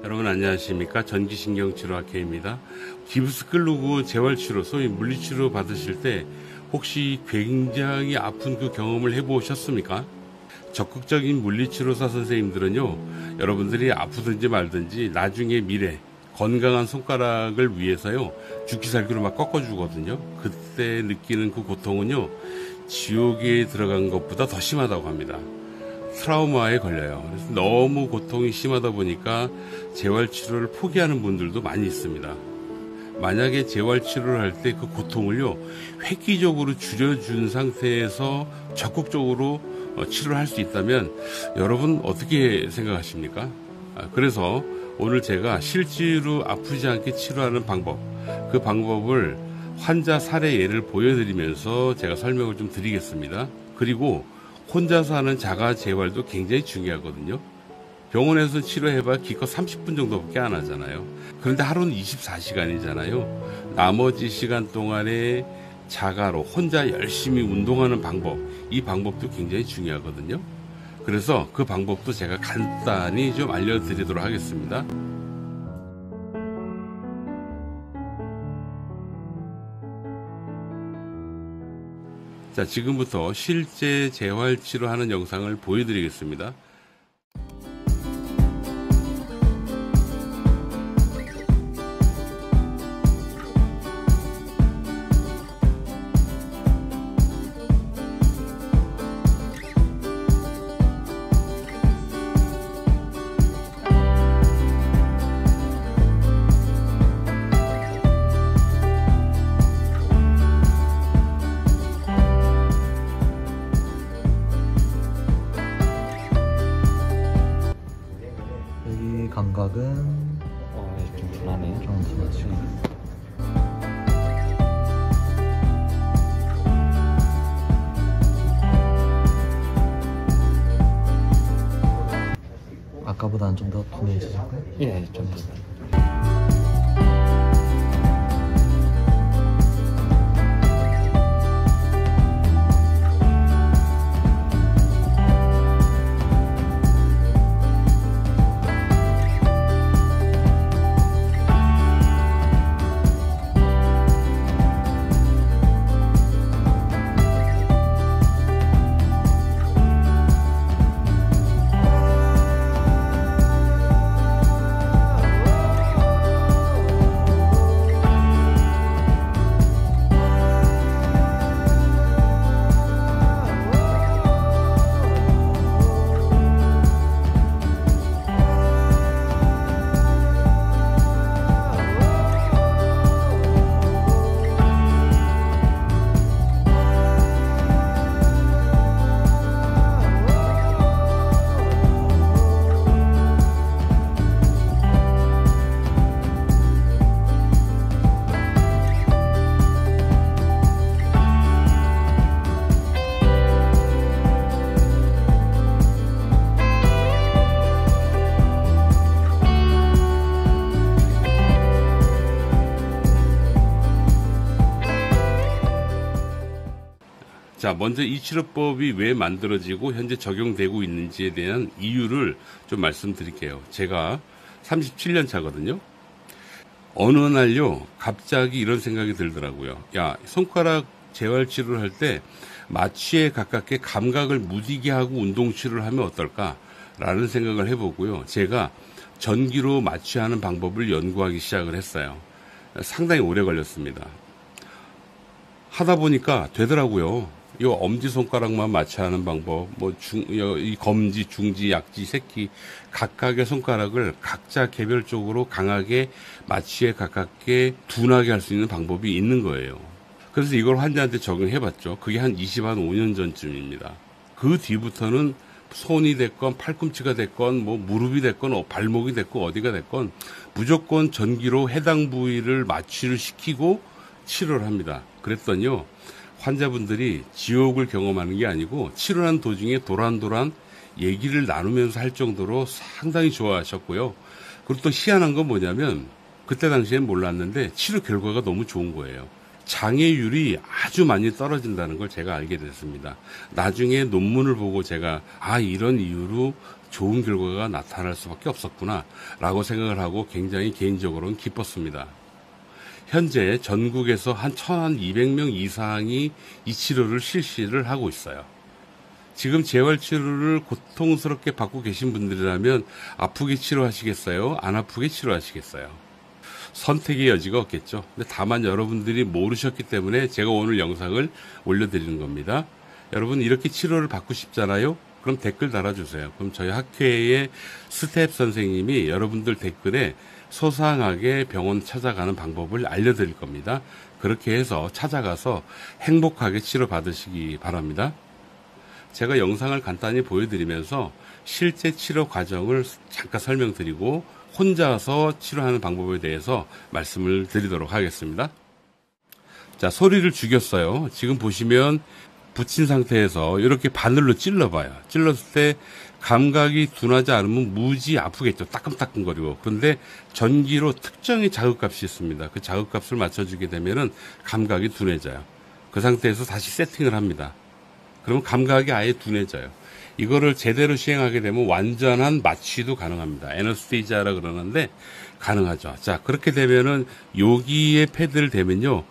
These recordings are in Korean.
여러분 안녕하십니까? 전기신경치료학회입니다. 기부스 끌고 재활치료, 소위 물리치료 받으실 때 혹시 굉장히 아픈 그 경험을 해보셨습니까? 적극적인 물리치료사 선생님들은요, 여러분들이 아프든지 말든지 나중에 미래 건강한 손가락을 위해서요, 죽기 살기로 막 꺾어주거든요. 그때 느끼는 그 고통은요, 지옥에 들어간 것보다 더 심하다고 합니다. 트라우마에 걸려요. 그래서 너무 고통이 심하다 보니까 재활치료를 포기하는 분들도 많이 있습니다. 만약에 재활치료를 할 때 그 고통을요, 획기적으로 줄여준 상태에서 적극적으로 치료를 할 수 있다면 여러분 어떻게 생각하십니까? 그래서 오늘 제가 실제로 아프지 않게 치료하는 방법, 그 방법을 환자 사례 예를 보여드리면서 제가 설명을 좀 드리겠습니다. 그리고 혼자서 하는 자가 재활도 굉장히 중요하거든요. 병원에서 치료해봐 기껏 30분 정도밖에 안 하잖아요. 그런데 하루는 24시간이잖아요. 나머지 시간 동안에 자가로 혼자 열심히 운동하는 방법, 이 방법도 굉장히 중요하거든요. 그래서 그 방법도 제가 간단히 좀 알려드리도록 하겠습니다. 자, 지금부터 실제 재활치료하는 영상을 보여드리겠습니다. 여기 감각은 좀 둔하네요. 좀 둔하죠. 아까보다는 좀 더 둔해지실까요? 예, 좀 더. 자, 먼저 이 치료법이 왜 만들어지고 현재 적용되고 있는지에 대한 이유를 좀 말씀드릴게요. 제가 37년 차거든요. 어느 날요, 갑자기 이런 생각이 들더라고요. 야, 손가락 재활 치료를 할 때 마취에 가깝게 감각을 무디게 하고 운동 치료를 하면 어떨까라는 생각을 해보고요. 제가 전기로 마취하는 방법을 연구하기 시작을 했어요. 상당히 오래 걸렸습니다. 하다 보니까 되더라고요. 이 엄지손가락만 마취하는 방법, 이 검지, 중지, 약지, 새끼, 각각의 손가락을 각자 개별적으로 강하게 마취에 가깝게 둔하게 할 수 있는 방법이 있는 거예요. 그래서 이걸 환자한테 적용해봤죠. 그게 한 25년 전쯤입니다. 그 뒤부터는 손이 됐건, 팔꿈치가 됐건, 무릎이 됐건, 발목이 됐건, 어디가 됐건, 무조건 전기로 해당 부위를 마취를 시키고 치료를 합니다. 그랬더니요, 환자분들이 지옥을 경험하는 게 아니고 치료하는 도중에 도란도란 얘기를 나누면서 할 정도로 상당히 좋아하셨고요. 그리고 또 희한한 건 뭐냐면 그때 당시엔 몰랐는데 치료 결과가 너무 좋은 거예요. 장애율이 아주 많이 떨어진다는 걸 제가 알게 됐습니다. 나중에 논문을 보고 제가 이런 이유로 좋은 결과가 나타날 수밖에 없었구나 라고 생각을 하고 굉장히 개인적으로는 기뻤습니다. 현재 전국에서 한 1200명 이상이 이 치료를 실시를 하고 있어요. 지금 재활치료를 고통스럽게 받고 계신 분들이라면 아프게 치료하시겠어요? 안 아프게 치료하시겠어요? 선택의 여지가 없겠죠. 근데 다만 여러분들이 모르셨기 때문에 제가 오늘 영상을 올려드리는 겁니다. 여러분 이렇게 치료를 받고 싶잖아요? 그럼 댓글 달아주세요. 그럼 저희 학회의 스텝 선생님이 여러분들 댓글에 소상하게 병원 찾아가는 방법을 알려드릴 겁니다. 그렇게 해서 찾아가서 행복하게 치료받으시기 바랍니다. 제가 영상을 간단히 보여드리면서 실제 치료 과정을 잠깐 설명드리고 혼자서 치료하는 방법에 대해서 말씀을 드리도록 하겠습니다. 자, 소리를 죽였어요. 지금 보시면 붙인 상태에서 이렇게 바늘로 찔러봐요. 찔렀을 때 감각이 둔하지 않으면 무지 아프겠죠. 따끔따끔거리고. 그런데 전기로 특정의 자극값이 있습니다. 그 자극값을 맞춰주게 되면은 감각이 둔해져요. 그 상태에서 다시 세팅을 합니다. 그러면 감각이 아예 둔해져요. 이거를 제대로 시행하게 되면 완전한 마취도 가능합니다. 애너스테이지아라 그러는데 가능하죠. 자, 그렇게 되면은 여기에 패드를 대면요,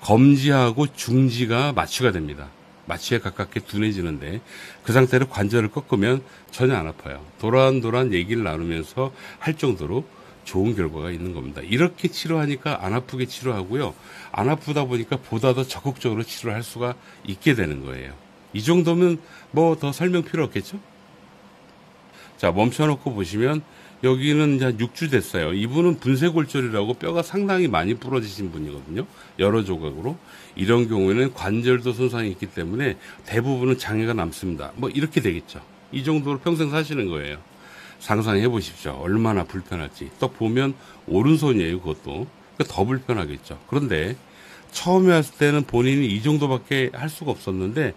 검지하고 중지가 마취가 됩니다. 마취에 가깝게 둔해지는데 그 상태로 관절을 꺾으면 전혀 안 아파요. 도란도란 얘기를 나누면서 할 정도로 좋은 결과가 있는 겁니다. 이렇게 치료하니까 안 아프게 치료하고요. 안 아프다 보니까 보다 더 적극적으로 치료할 수가 있게 되는 거예요. 이 정도면 뭐 더 설명 필요 없겠죠? 자, 멈춰놓고 보시면 여기는 이제 6주 됐어요. 이분은 분쇄골절이라고 뼈가 상당히 많이 부러지신 분이거든요. 여러 조각으로. 이런 경우에는 관절도 손상이 있기 때문에 대부분은 장애가 남습니다. 뭐 이렇게 되겠죠. 이 정도로 평생 사시는 거예요. 상상해 보십시오. 얼마나 불편할지. 또 보면 오른손이에요. 그것도. 그러니까 더 불편하겠죠. 그런데 처음에 왔을 때는 본인이 이 정도밖에 할 수가 없었는데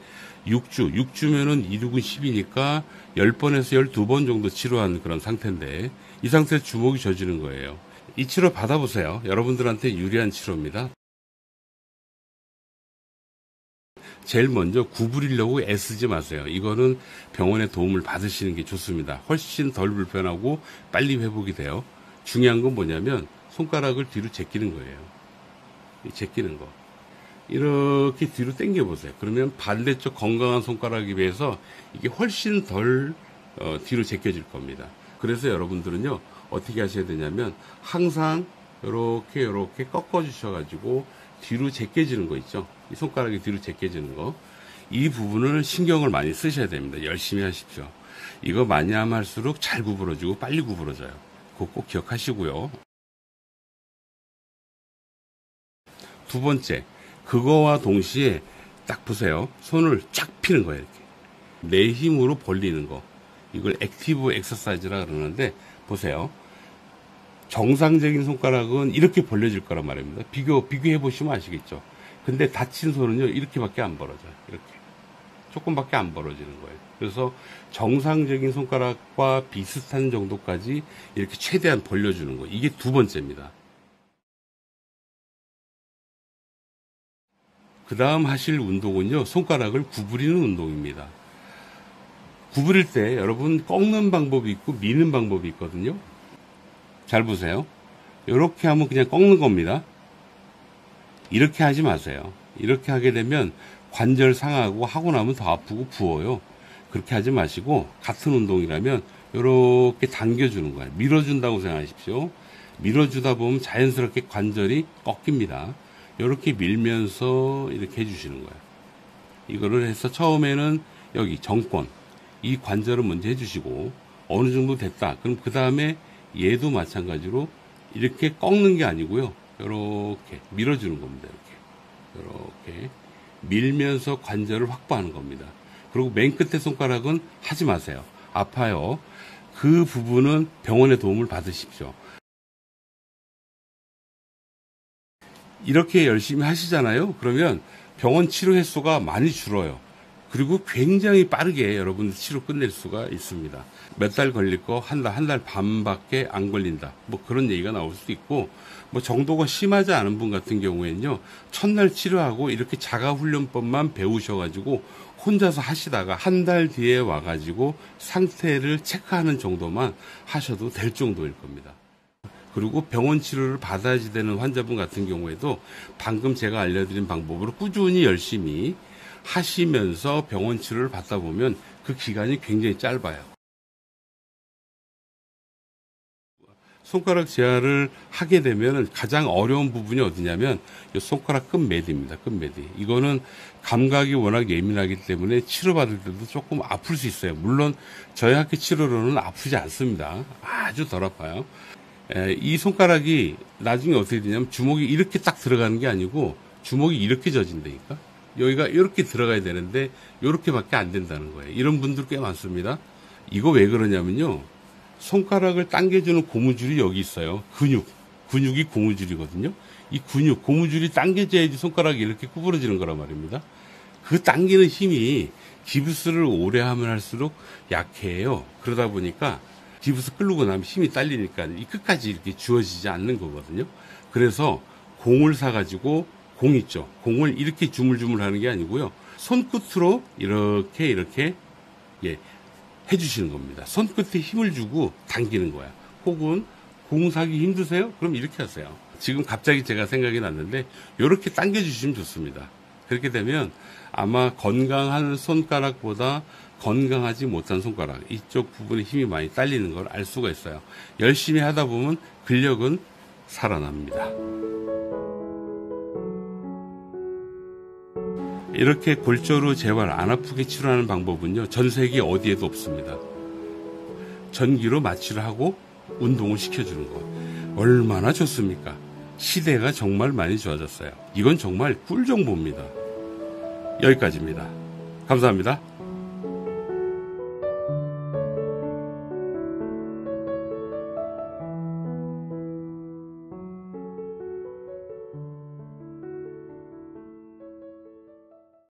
6주면은 2, 6은 10이니까 10번에서 12번 정도 치료한 그런 상태인데 이 상태에서 주먹이 젖이는 거예요. 이 치료 받아보세요. 여러분들한테 유리한 치료입니다. 제일 먼저 구부리려고 애쓰지 마세요. 이거는 병원의 도움을 받으시는 게 좋습니다. 훨씬 덜 불편하고 빨리 회복이 돼요. 중요한 건 뭐냐면 손가락을 뒤로 제끼는 거예요. 제끼는 거. 이렇게 뒤로 당겨 보세요. 그러면 반대쪽 건강한 손가락에 비해서 이게 훨씬 덜 뒤로 제껴질 겁니다. 그래서 여러분들은요, 어떻게 하셔야 되냐면 항상 이렇게 꺾어 주셔가지고 뒤로 제껴지는 거 있죠. 이 손가락이 뒤로 제껴지는 거, 이 부분을 신경을 많이 쓰셔야 됩니다. 열심히 하십시오. 이거 많이 하면 할수록 잘 구부러지고 빨리 구부러져요. 그거 꼭 기억하시고요. 두 번째, 그거와 동시에 딱 보세요. 손을 쫙 피는 거예요. 이렇게 내 힘으로 벌리는 거, 이걸 액티브 엑서사이즈라 그러는데 보세요. 정상적인 손가락은 이렇게 벌려질 거란 말입니다. 비교해 보시면 아시겠죠. 근데 다친 손은요, 이렇게밖에 안 벌어져요. 이렇게 조금밖에 안 벌어지는 거예요. 그래서 정상적인 손가락과 비슷한 정도까지 이렇게 최대한 벌려주는 거, 이게 두 번째입니다. 그 다음 하실 운동은요, 손가락을 구부리는 운동입니다. 구부릴 때 여러분 꺾는 방법이 있고 미는 방법이 있거든요. 잘 보세요. 이렇게 하면 그냥 꺾는 겁니다. 이렇게 하지 마세요. 이렇게 하게 되면 관절 상하고 하고 나면 더 아프고 부어요. 그렇게 하지 마시고 같은 운동이라면 이렇게 당겨주는 거예요. 밀어준다고 생각하십시오. 밀어주다 보면 자연스럽게 관절이 꺾입니다. 이렇게 밀면서 이렇게 해주시는 거예요. 이거를 해서 처음에는 여기 정권, 이 관절을 먼저 해주시고 어느 정도 됐다. 그럼 그 다음에 얘도 마찬가지로 이렇게 꺾는 게 아니고요. 이렇게 밀어주는 겁니다. 이렇게 밀면서 관절을 확보하는 겁니다. 그리고 맨 끝에 손가락은 하지 마세요. 아파요. 그 부분은 병원의 도움을 받으십시오. 이렇게 열심히 하시잖아요. 그러면 병원 치료 횟수가 많이 줄어요. 그리고 굉장히 빠르게 여러분들 치료 끝낼 수가 있습니다. 몇 달 걸릴 거 한 달 반밖에 안 걸린다. 뭐 그런 얘기가 나올 수도 있고, 뭐 정도가 심하지 않은 분 같은 경우에는요, 첫날 치료하고 이렇게 자가훈련법만 배우셔가지고 혼자서 하시다가 한 달 뒤에 와가지고 상태를 체크하는 정도만 하셔도 될 정도일 겁니다. 그리고 병원 치료를 받아야 되는 환자분 같은 경우에도 방금 제가 알려드린 방법으로 꾸준히 열심히 하시면서 병원 치료를 받다 보면 그 기간이 굉장히 짧아요. 손가락 재활을 하게 되면 가장 어려운 부분이 어디냐면 이 손가락 끝매디입니다. 끝매디. 이거는 감각이 워낙 예민하기 때문에 치료받을 때도 조금 아플 수 있어요. 물론 저희 학교 치료로는 아프지 않습니다. 아주 덜 아파요. 이 손가락이 나중에 어떻게 되냐면 주먹이 이렇게 딱 들어가는 게 아니고 주먹이 이렇게 젖은다니까. 여기가 이렇게 들어가야 되는데 이렇게밖에 안 된다는 거예요. 이런 분들 꽤 많습니다. 이거 왜 그러냐면요. 손가락을 당겨주는 고무줄이 여기 있어요. 근육이 고무줄이거든요. 이 고무줄이 당겨져야지 손가락이 이렇게 구부러지는 거란 말입니다. 그 당기는 힘이 기부스를 오래 하면 할수록 약해요. 그러다 보니까 기부스 끌고 나면 힘이 딸리니까 이 끝까지 이렇게 주어지지 않는 거거든요. 그래서 공을 사가지고 공 있죠. 공을 이렇게 주물주물 하는 게 아니고요. 손끝으로 이렇게 해주시는 겁니다. 손끝에 힘을 주고 당기는 거야. 혹은 공 사기 힘드세요? 그럼 이렇게 하세요. 지금 갑자기 제가 생각이 났는데 이렇게 당겨주시면 좋습니다. 그렇게 되면 아마 건강한 손가락보다 건강하지 못한 손가락 이쪽 부분에 힘이 많이 딸리는 걸 알 수가 있어요. 열심히 하다 보면 근력은 살아납니다. 이렇게 골절후 재활 안 아프게 치료하는 방법은요. 전 세계 어디에도 없습니다. 전기로 마취를 하고 운동을 시켜주는 거. 얼마나 좋습니까? 시대가 정말 많이 좋아졌어요. 이건 정말 꿀 정보입니다. 여기까지입니다. 감사합니다.